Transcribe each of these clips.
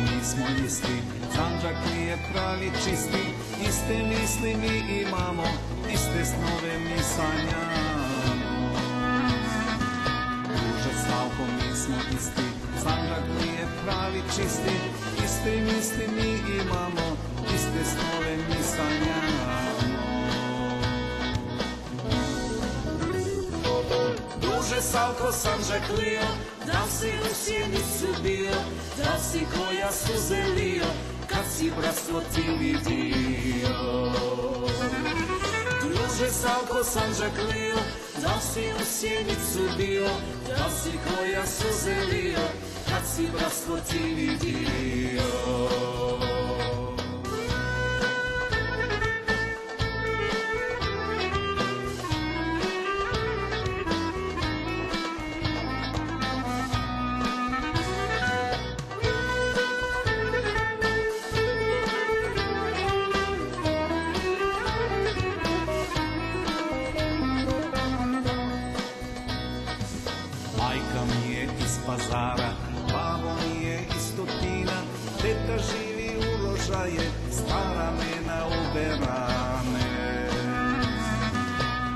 mi smo isti, Sandžak nije pravi čisti, iste misli mi imamo, iste snove mi sanjamo. Druže Slavko, mi smo isti, Sandžak nije pravi čisti, iste misli mi imamo, iste snove mi sanjamo. Druže Savko, Sandžaklija, da si u sjenicu bio, da si koja suze lio, kad si bratstvo ti vidio. Druže Savko, Sandžaklija, da si u sjenicu bio, da si koja suze lio, kad si bratstvo ti vidio. Majka mi je iz Pazara, babo mi je iz Tutina, teta živi u Rožaje, stara me na uberane.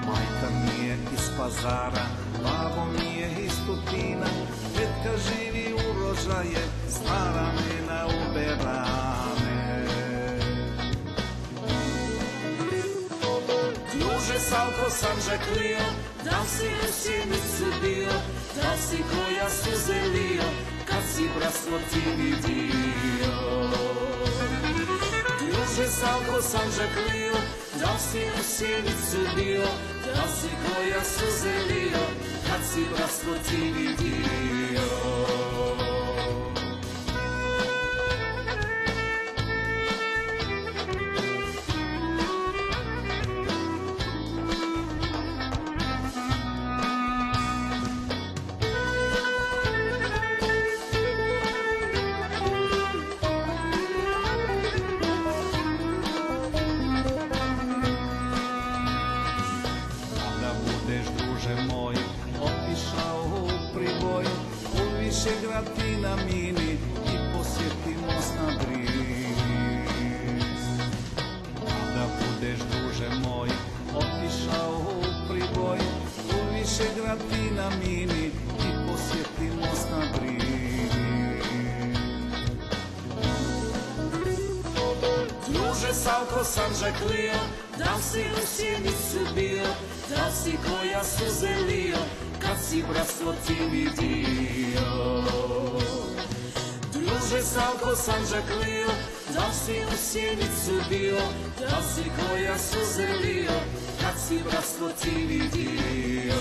Majka mi je iz Pazara, babo mi je iz Tutina, teta živi u Rožaje, stara me na uberane. Druže Savko, Sandžaklija, da si u sjenicu bio, da si koja suze lio, kad si bratstvo ti vidio. Druže Savko, Sandžaklija, da si u sjenicu bio, da si koja suze lio, kad si bratstvo ti vidio. Druže moj, otišao u Priboj, u Višegrad i na Mini i posjeti most na Drini. Kada budeš, druže moj, otišao u Priboj, u Višegrad i na Mini i posjeti most na Drini. Druže Savko, Sandžaklija, da si u sjenicu bio, da si koja suze lio, kad si bratstvo ti vidio. Druže Savko, Sandžaklija, da si u sjenicu bio, da si koja suze lio, kad si bratstvo ti vidio.